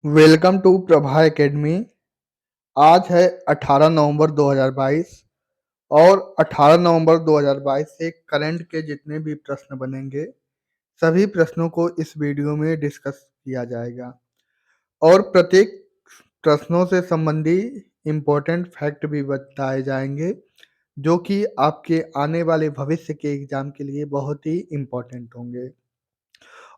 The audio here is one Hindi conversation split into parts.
Welcome to Prabha academy. आज है 18 नवंबर 2022 और 18 नवंबर 2022 से करंट के जितने भी प्रश्न बनेंगे सभी प्रश्नों को इस वीडियो में डिस्कस किया जाएगा और प्रत्येक प्रश्नों से संबंधी इम्पोर्टेंट फैक्ट भी बताए जाएंगे जो कि आपके आने वाले भविष्य के एग्जाम के लिए बहुत ही इम्पोर्टेंट होंगे।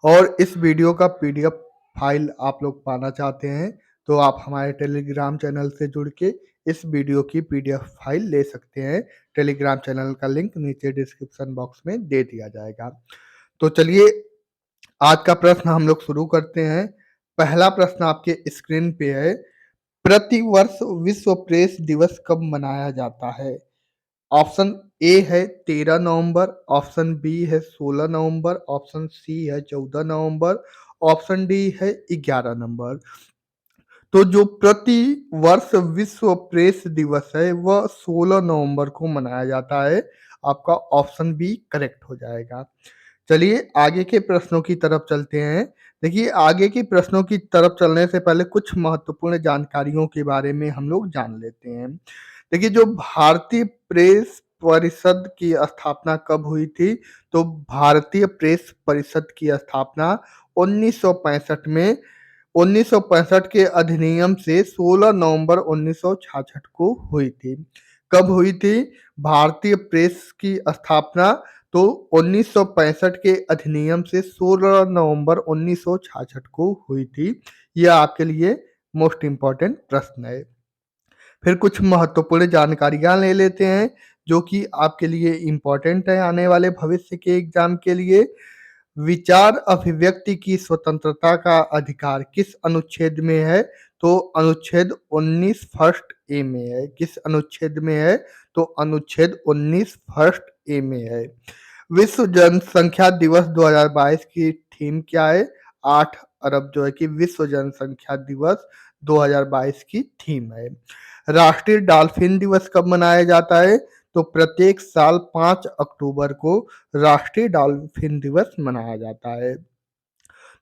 और इस वीडियो का पीडीएफ फाइल आप लोग पाना चाहते हैं तो आप हमारे टेलीग्राम चैनल से जुड़ के इस वीडियो की पीडीएफ फाइल ले सकते हैं। टेलीग्राम चैनल का लिंक नीचे डिस्क्रिप्शन बॉक्स में दे दिया जाएगा। तो चलिए आज का प्रश्न हम लोग शुरू करते हैं। पहला प्रश्न आपके स्क्रीन पे है, प्रति वर्ष विश्व प्रेस दिवस कब मनाया जाता है? ऑप्शन ए है 13 नवंबर, ऑप्शन बी है 16 नवंबर, ऑप्शन सी है 14 नवंबर, ऑप्शन डी है 11 नवंबर। तो जो प्रति वर्ष विश्व प्रेस दिवस है वह 16 नवंबर को मनाया जाता है। आपका ऑप्शन बी करेक्ट हो जाएगा। चलिए आगे के प्रश्नों की तरफ चलते हैं। देखिए आगे के प्रश्नों की तरफ चलने से पहले कुछ महत्वपूर्ण जानकारियों के बारे में हम लोग जान लेते हैं। देखिए जो भारतीय प्रेस परिषद की स्थापना कब हुई थी? तो भारतीय प्रेस परिषद की स्थापना 1965 में 1965 के अधिनियम से 16 नवंबर 1966 को हुई थी। कब हुई थी भारतीय प्रेस की स्थापना? तो 1965 के अधिनियम से 16 नवंबर 1966 को हुई थी। यह आपके लिए मोस्ट इम्पोर्टेंट प्रश्न है। फिर कुछ महत्वपूर्ण जानकारियां ले लेते हैं जो कि आपके लिए इम्पोर्टेंट है आने वाले भविष्य के एग्जाम के लिए। विचार अभिव्यक्ति की स्वतंत्रता का अधिकार किस अनुच्छेद में है? तो अनुच्छेद 19 फर्स्ट ए में है। किस अनुच्छेद में है? तो अनुच्छेद 19 फर्स्ट ए में है। विश्व जनसंख्या दिवस 2022 की थीम क्या है? 8 अरब जो है कि विश्व जनसंख्या दिवस 2022 की थीम है। राष्ट्रीय डॉल्फिन दिवस कब मनाया जाता है? तो प्रत्येक साल 5 अक्टूबर को राष्ट्रीय डॉल्फिन दिवस मनाया जाता है।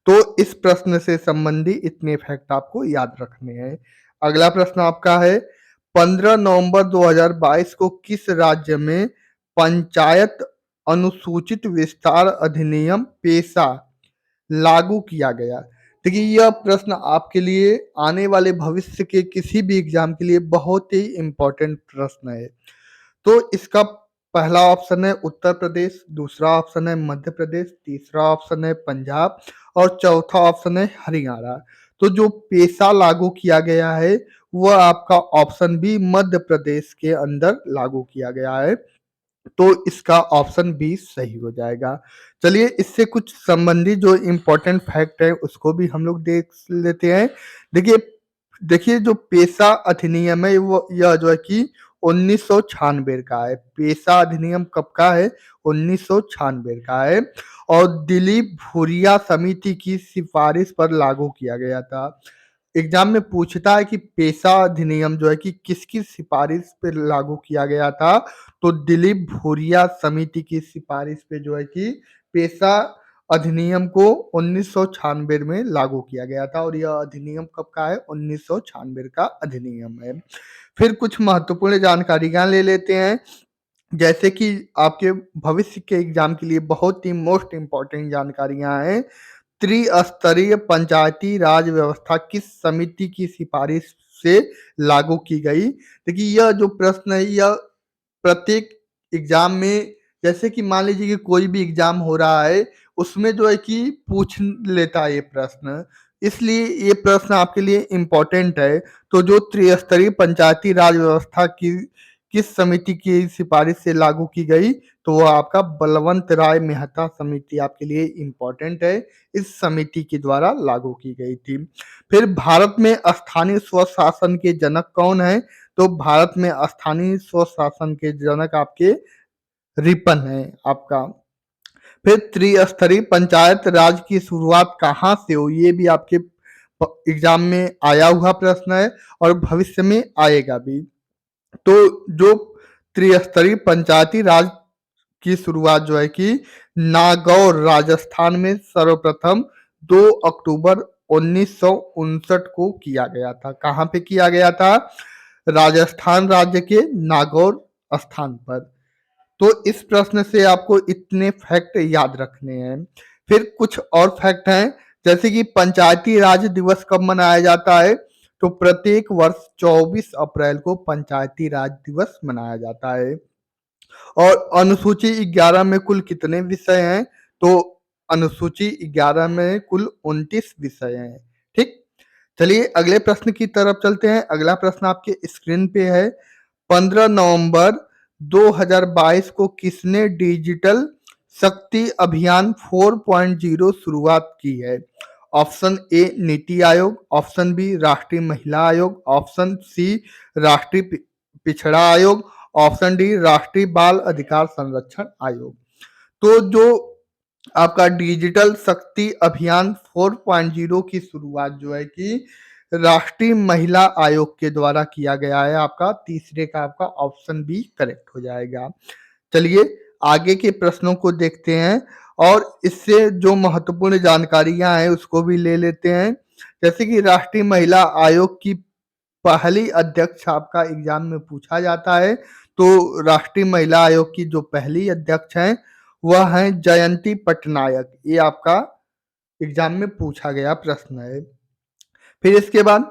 तो इस प्रश्न से संबंधी इतने फैक्ट आपको याद रखने हैं। अगला प्रश्न आपका है, 15 नवंबर 2022 को किस राज्य में पंचायत अनुसूचित विस्तार अधिनियम पेशा लागू किया गया? देखिए यह प्रश्न आपके लिए आने वाले भविष्य के किसी भी एग्जाम के लिए बहुत ही इम्पोर्टेंट प्रश्न है। तो इसका पहला ऑप्शन है उत्तर प्रदेश, दूसरा ऑप्शन है मध्य प्रदेश, तीसरा ऑप्शन है पंजाब और चौथा ऑप्शन है हरियाणा। तो जो पेशा लागू किया गया है वह आपका ऑप्शन बी मध्य प्रदेश के अंदर लागू किया गया है। तो इसका ऑप्शन बी सही हो जाएगा। चलिए इससे कुछ संबंधी जो इम्पोर्टेंट फैक्ट है उसको भी हम लोग देख लेते हैं। देखिए देखिए जो पेशा अधिनियम है वो यह जो है कि 1996 का है। पेशा अधिनियम कब का है? 1996 का है और दिलीप भूरिया समिति की सिफारिश पर लागू किया गया था। एग्जाम में पूछता है कि पेशा अधिनियम जो है कि किसकी सिफारिश पे लागू किया गया था? तो दिलीप भूरिया समिति की सिफारिश पे जो है कि पेशा अधिनियम को 1996 में लागू किया गया था और यह अधिनियम कब का है? 1996 का अधिनियम है। फिर कुछ महत्वपूर्ण जानकारियां ले लेते हैं जैसे कि आपके भविष्य के एग्जाम के लिए बहुत ही मोस्ट इम्पोर्टेंट जानकारियां हैं। त्रिस्तरीय पंचायती राज व्यवस्था किस समिति की सिफारिश से लागू की गई? देखिए यह जो प्रश्न है यह प्रत्येक एग्जाम में, जैसे कि मान लीजिए कि कोई भी एग्जाम हो रहा है उसमें जो है कि पूछ लेता है ये प्रश्न, इसलिए ये प्रश्न आपके लिए इम्पोर्टेंट है। तो जो त्रिस्तरीय पंचायती राज व्यवस्था की किस समिति की सिफारिश से लागू की गई? तो वो आपका बलवंत राय मेहता समिति आपके लिए इम्पोर्टेंट है। इस समिति के द्वारा लागू की गई थी। फिर भारत में स्थानीय स्वशासन के जनक कौन है? तो भारत में स्थानीय स्वशासन के जनक आपके रिपन है आपका। फिर त्रिस्तरीय पंचायत राज की शुरुआत कहाँ से हुई? ये भी आपके एग्जाम में आया हुआ प्रश्न है और भविष्य में आएगा भी। तो जो त्रिस्तरीय पंचायती राज की शुरुआत जो है कि नागौर राजस्थान में सर्वप्रथम 2 अक्टूबर 1959 को किया गया था। कहाँ पे किया गया था? राजस्थान राज्य के नागौर स्थान पर। तो इस प्रश्न से आपको इतने फैक्ट याद रखने हैं। फिर कुछ और फैक्ट हैं, जैसे कि पंचायती राज दिवस कब मनाया जाता है? तो प्रत्येक वर्ष 24 अप्रैल को पंचायती राज दिवस मनाया जाता है। और अनुसूची 11 में कुल कितने विषय हैं? तो अनुसूची 11 में कुल 29 विषय हैं। ठीक? चलिए अगले प्रश्न की तरफ चलते हैं। अगला प्रश्न आपके स्क्रीन पे है। 15 नवंबर 2022 को किसने डिजिटल शक्ति अभियान 4.0 शुरुआत की है? Option A NITI Aayog, option B राष्ट्रीय महिला आयोग, ऑप्शन सी राष्ट्रीय पिछड़ा आयोग, ऑप्शन डी राष्ट्रीय बाल अधिकार संरक्षण आयोग। तो जो आपका डिजिटल शक्ति अभियान 4.0 की शुरुआत जो है कि राष्ट्रीय महिला आयोग के द्वारा किया गया है। आपका तीसरे का आपका ऑप्शन बी करेक्ट हो जाएगा। चलिए आगे के प्रश्नों को देखते हैं और इससे जो महत्वपूर्ण जानकारियां हैं उसको भी ले लेते हैं। जैसे कि राष्ट्रीय महिला आयोग की पहली अध्यक्ष आपका एग्जाम में पूछा जाता है, तो राष्ट्रीय महिला आयोग की जो पहली अध्यक्ष हैं वह हैं जयंती पटनायक। ये आपका एग्जाम में पूछा गया प्रश्न है। फिर इसके बाद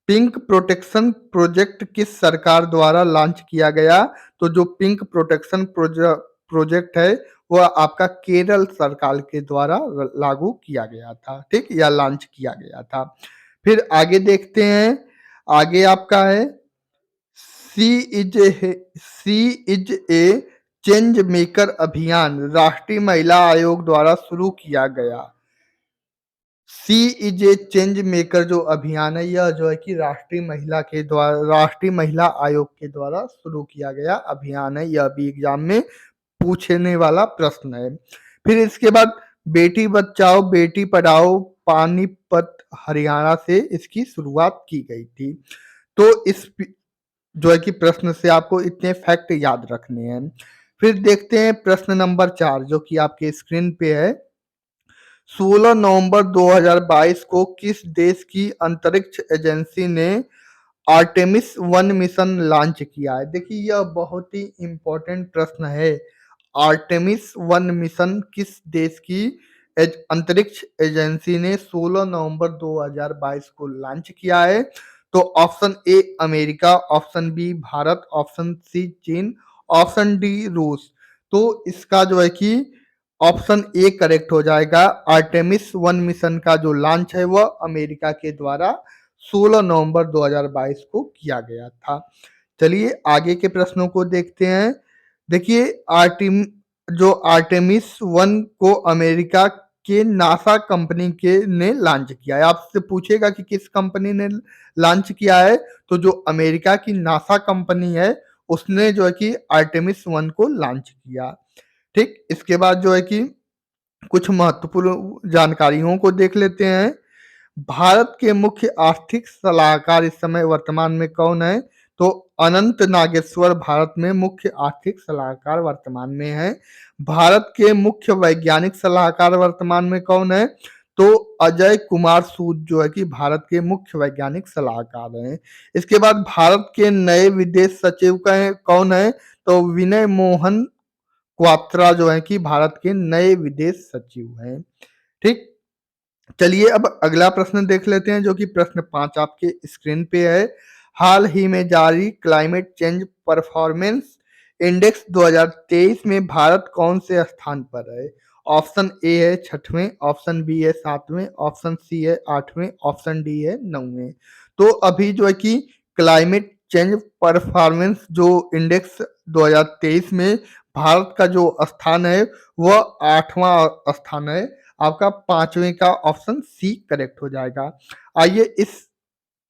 पिंक प्रोटेक्शन प्रोजेक्ट किस सरकार द्वारा लॉन्च किया गया? तो जो पिंक प्रोटेक्शन प्रोजेक्ट है वह आपका केरल सरकार के द्वारा लागू किया गया था, ठीक, या लॉन्च किया गया था। फिर आगे देखते हैं। आगे आपका है सी इज ए चेंज मेकर अभियान राष्ट्रीय महिला आयोग द्वारा शुरू किया गया। सी इज ए चेंज मेकर जो अभियान है यह जो है कि राष्ट्रीय महिला आयोग के द्वारा शुरू किया गया अभियान है। यह भी एग्जाम में पूछने वाला प्रश्न है। फिर इसके बाद बेटी बचाओ बेटी पढ़ाओ पानीपत हरियाणा से इसकी शुरुआत की गई थी। तो इस जो है कि प्रश्न से आपको इतने फैक्ट याद रखने हैं। फिर देखते हैं प्रश्न नंबर 4 जो कि आपके स्क्रीन पे है। 16 नवंबर 2022 को किस देश की अंतरिक्ष एजेंसी ने आर्टेमिस 1 मिशन लॉन्च किया है? देखिए यह बहुत ही इंपॉर्टेंट प्रश्न है। आर्टेमिस 1 मिशन किस देश की अंतरिक्ष एजेंसी ने 16 नवंबर 2022 को लॉन्च किया है? तो option A America, option B Bharat, option C चीन, ऑप्शन डी रूस। तो इसका जो है कि ऑप्शन ए करेक्ट हो जाएगा। आर्टेमिस 1 मिशन का जो लॉन्च है वह अमेरिका के द्वारा 16 नवंबर 2022 को किया गया था। चलिए आगे के प्रश्नों को देखते हैं। देखिए आर्टेमिस 1 को अमेरिका के नासा कंपनी के ने लॉन्च किया है। आपसे पूछेगा कि किस कंपनी ने लॉन्च किया है, तो जो अमेरिका की नासा कंपनी है उसने जो है कि आर्टेमिस 1 को लॉन्च किया। ठीक, इसके बाद जो है कि कुछ महत्वपूर्ण जानकारियों को देख लेते हैं। भारत के मुख्य आर्थिक सलाहकार इस समय वर्तमान में कौन है? तो अनंत नागेश्वर भारत में मुख्य आर्थिक सलाहकार वर्तमान में है। भारत के मुख्य वैज्ञानिक सलाहकार वर्तमान में कौन है? तो अजय कुमार सूद जो है कि भारत के मुख्य वैज्ञानिक सलाहकार हैं। इसके बाद भारत के नए विदेश सचिव कौन है? तो विनय मोहन क्वात्रा जो है कि भारत के नए विदेश सचिव हैं। ठीक, चलिए अब अगला प्रश्न देख लेते हैं जो कि प्रश्न 5 आपके स्क्रीन पे है। हाल ही में जारी क्लाइमेट चेंज परफॉर्मेंस इंडेक्स 2023 में भारत कौन से स्थान पर है? ऑप्शन ए है 6वें, ऑप्शन बी है 7वें, ऑप्शन सी है 8वें, ऑप्शन डी है 9वें। तो अभी जो है कि क्लाइमेट चेंज परफॉर्मेंस जो इंडेक्स 2023 में भारत का जो स्थान है वह 8वां स्थान है। आपका 5वें का ऑप्शन सी करेक्ट हो जाएगा। आइए इस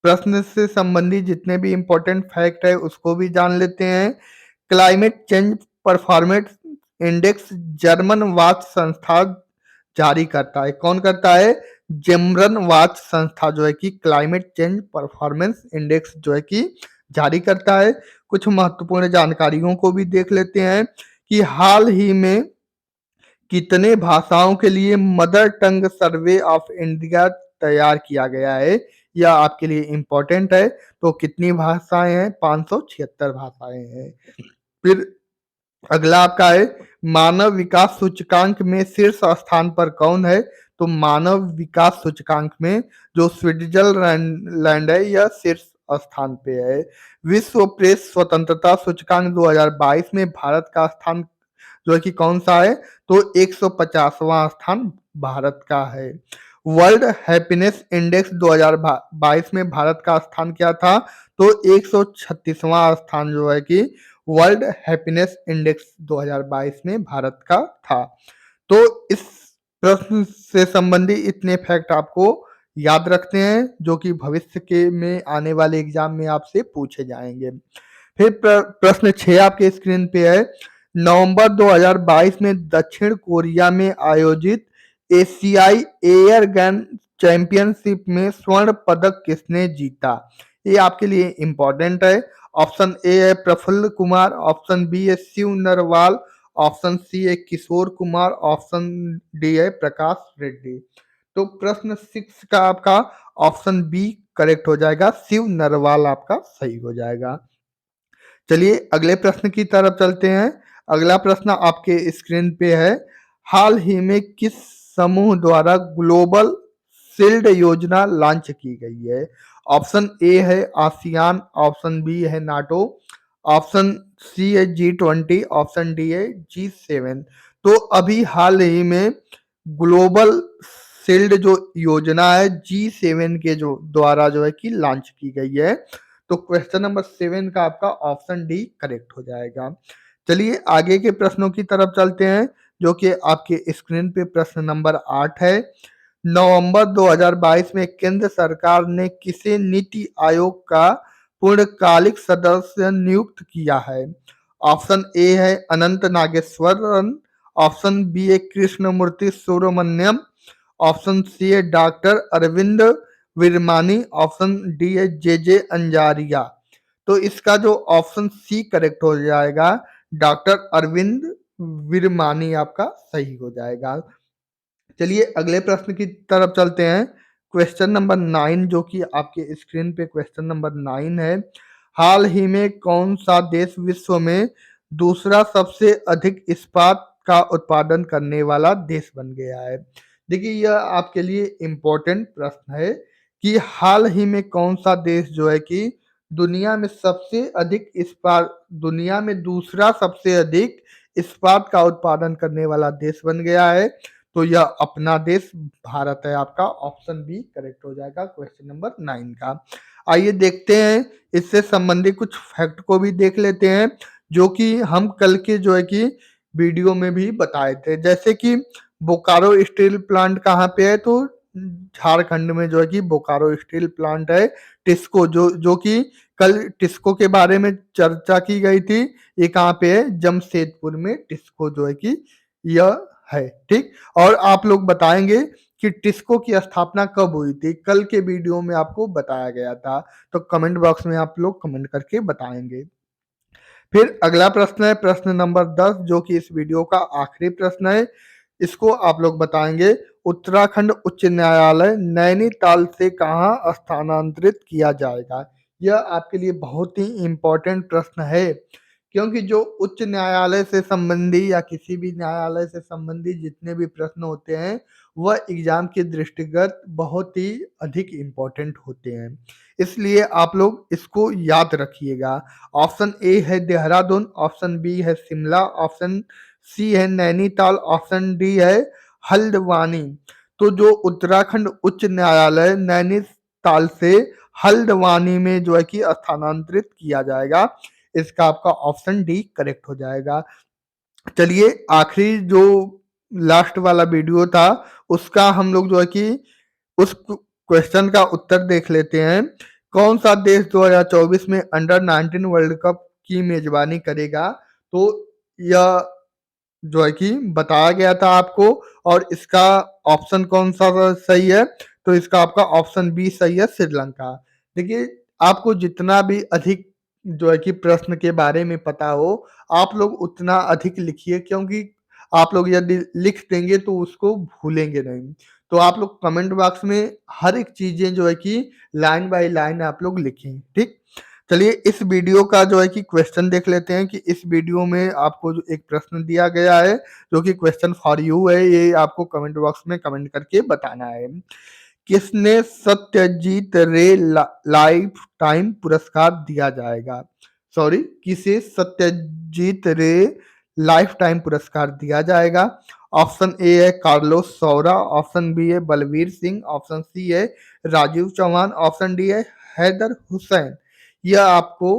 प्रश्न से संबंधित जितने भी इंपॉर्टेंट फैक्ट है उसको भी जान लेते हैं। Climate change performance index German watch संस्था जारी करता है। कौन करता है? जर्मन वाच संस्था जो है कि क्लाइमेट चेंज परफॉर्मेंस इंडेक्स जो है कि जारी करता है। कुछ महत्वपूर्ण जानकारियों को भी देख लेते हैं कि हाल ही में कितने भाषाओं के लिए mother tongue survey of India तैयार किया गया है? यह आपके लिए इम्पोर्टेंट है। तो कितनी भाषाएँ हैं? 576 भाषाएँ हैं। फिर अगला आपका है मानव विकास सूचकांक में शीर्ष स्थान पर कौन है? तो मानव विकास सूचकांक में जो स्विट्जरलैंड है यह शीर्ष स्थान पे है। विश्व प्रेस स्वतंत्रता सूचकांक 2022 में भारत का स्थान जो है कि कौन सा है? तो 150वां स्थान भारत का है। वर्ल्ड हैप्पीनेस इंडेक्स 2022 में भारत का स्थान क्या था? तो 136वां स्थान जो है कि वर्ल्ड हैप्पीनेस इंडेक्स 2022 में भारत का था। तो इस प्रश्न से संबंधी इतने फैक्ट आपको याद रखते हैं जो कि भविष्य के में आने वाले एग्जाम में आपसे पूछे जाएंगे। फिर प्रश्न 6 आपके स्क्रीन पे है। नवंबर 2022 में दक्षिण कोरिया में आयोजित एशियाई एयर गन चैंपियनशिप में स्वर्ण पदक किसने जीता? ये आपके लिए इंपॉर्टेंट है। ऑप्शन ए है प्रफुल्ल कुमार, ऑप्शन बी है शिव नरवाल, ऑप्शन सी है किशोर कुमार, ऑप्शन डी है प्रकाश रेड्डी। तो प्रश्न 6 का आपका ऑप्शन बी करेक्ट हो जाएगा, शिव नरवाल आपका सही हो जाएगा। चलिए अगले प्रश्न की तरफ चलते हैं। अगला प्रश्न आपके स्क्रीन पे है। हाल ही में किस समूह द्वारा ग्लोबल शील्ड योजना लॉन्च की गई है? ऑप्शन ए है आसियान, ऑप्शन बी है नाटो, ऑप्शन सी है G20, ऑप्शन डी है G7। तो अभी हाल ही में ग्लोबल शील्ड जो योजना है G7 के जो द्वारा जो है कि लॉन्च की गई है। तो क्वेश्चन नंबर 7 का आपका ऑप्शन डी करेक्ट हो जाएगा। चलिए आगे के प्रश्नों की तरफ चलते हैं जो कि आपके स्क्रीन पे प्रश्न नंबर 8 है। नवंबर 2022 में केंद्र सरकार ने किसे नीति आयोग का पूर्णकालिक सदस्य नियुक्त किया है? ऑप्शन ए है अनंत नागेश्वरन, ऑप्शन बी है कृष्णमूर्ति सुब्रमण्यम, ऑप्शन सी है doctor Arvind Virmani, option D है जे अंजारिया। तो इसका जो ऑप्शन सी करेक्ट हो जाएगा, डॉक्टर अरविंद विरमानी आपका सही हो जाएगा। चलिए अगले प्रश्न की तरफ चलते हैं। क्वेश्चन नंबर 9 जो कि आपके स्क्रीन पे क्वेश्चन नंबर 9 है। हाल ही में कौन सा देश विश्व में दूसरा सबसे अधिक इस्पात का उत्पादन करने वाला देश बन गया है? देखिए यह आपके लिए इम्पोर्टेंट प्रश्न है कि हाल ही में कौन सा देश जो है कि दुनिया में सबसे अधिक इस्पात, दुनिया में दूसरा सबसे अधिक इस्पात का उत्पादन करने वाला देश बन गया है? तो यह अपना देश भारत है। आपका ऑप्शन बी करेक्ट हो जाएगा क्वेश्चन नंबर 9 का। आइए देखते हैं इससे संबंधित कुछ फैक्ट को भी देख लेते हैं जो कि हम कल के जो है कि वीडियो में भी बताए थे। जैसे कि बोकारो स्टील प्लांट कहाँ पे है? तो झारखंड में जो है कि बोकारो स्टील प्लांट है। टिस्को जो कि कल टिस्को के बारे में चर्चा की गई थी, ये कहाँ पे है? जमशेदपुर में टिस्को जो है कि यह है। ठीक, और आप लोग बताएंगे कि टिस्को की स्थापना कब हुई थी? कल के वीडियो में आपको बताया गया था। तो कमेंट बॉक्स में आप लोग कमेंट करके बताएंगे। फिर अगला प्रश्न है प्रश्न नंबर 10 जो कि इस वीडियो का आखिरी प्रश्न है। इसको आप लोग बताएंगे। उत्तराखंड उच्च न्यायालय नैनीताल से कहाँ स्थानांतरित किया जाएगा? यह आपके लिए बहुत ही इम्पोर्टेंट प्रश्न है क्योंकि जो उच्च न्यायालय से संबंधी या किसी भी न्यायालय से संबंधित जितने भी प्रश्न होते हैं वह एग्जाम के दृष्टिगत बहुत ही अधिक इम्पोर्टेंट होते हैं, इसलिए आप लोग इसको याद रखिएगा। ऑप्शन ए है देहरादून, ऑप्शन बी है शिमला, ऑप्शन सी है नैनीताल, ऑप्शन डी है हल्द्वानी। तो जो उत्तराखंड उच्च न्यायालय नैनीताल से हल्द्वानी में जो है कि स्थानांतरित किया जाएगा, इसका आपका ऑप्शन डी करेक्ट हो जाएगा। चलिए आखिरी जो लास्ट वाला वीडियो था उसका हम लोग जो है कि उस क्वेश्चन का उत्तर देख लेते हैं। कौन सा देश 2024 में अंडर 19 वर्ल्ड कप की मेजबानी करेगा? तो यह जो है कि बताया गया था आपको, और इसका ऑप्शन कौन सा सही है? तो इसका आपका ऑप्शन बी सही है, श्रीलंका। देखिए आपको जितना भी अधिक जो है कि प्रश्न के बारे में पता हो आप लोग उतना अधिक लिखिए क्योंकि आप लोग यदि लिख देंगे तो उसको भूलेंगे नहीं। तो आप लोग कमेंट बॉक्स में हर एक चीज़ें जो है कि लाइन बाय लाइन आप लोग लिखें, ठीक? चलिए इस वीडियो का जो है कि क्वेश्चन देख लेते हैं कि इस वीडियो में आपको जो एक प्रश्न दिया गया है, जो कि क्वेश्चन फॉर यू है, ये आपको कमेंट बॉक्स में कमेंट करके बताना है। किसने सत्यजीत रे लाइफ टाइम पुरस्कार दिया जाएगा? सॉरी, किसे सत्यजीत रे लाइफ टाइम पुरस्कार दिया जाएगा? ऑप्शन ए है कार्लोस सौरा, ऑप्शन बी है बलवीर सिंह, ऑप्शन सी है राजीव चौहान, ऑप्शन डी है हैदर हुसैन। यह आपको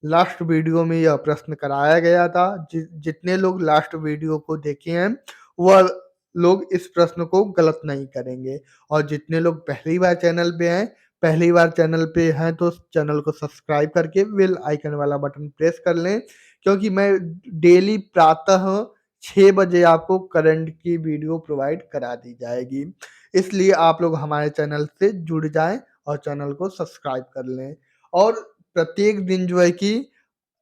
लास्ट वीडियो में यह प्रश्न कराया गया था। जितने लोग लास्ट वीडियो को देखे हैं वह लोग इस प्रश्न को गलत नहीं करेंगे, और जितने लोग पहली बार चैनल पे हैं, पहली बार चैनल पे हैं तो चैनल को सब्सक्राइब करके बेल आइकन वाला बटन प्रेस कर लें, क्योंकि मैं डेली प्रातः 6 बजे आपको करंट की वीडियो प्रोवाइड करा दी जाएगी। इसलिए आप लोग हमारे चैनल से जुड़ जाएँ और चैनल को सब्सक्राइब कर लें। और प्रत्येक दिन जो है कि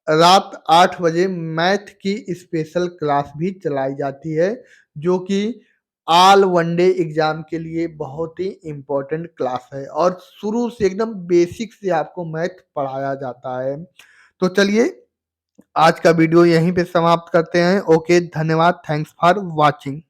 रात 8 बजे मैथ की स्पेशल क्लास भी चलाई जाती है, जो कि ऑल वन डे एग्ज़ाम के लिए बहुत ही इम्पोर्टेंट क्लास है, और शुरू से एकदम बेसिक से आपको मैथ पढ़ाया जाता है। तो चलिए आज का वीडियो यहीं पे समाप्त करते हैं। ओके, धन्यवाद, थैंक्स फॉर वॉचिंग।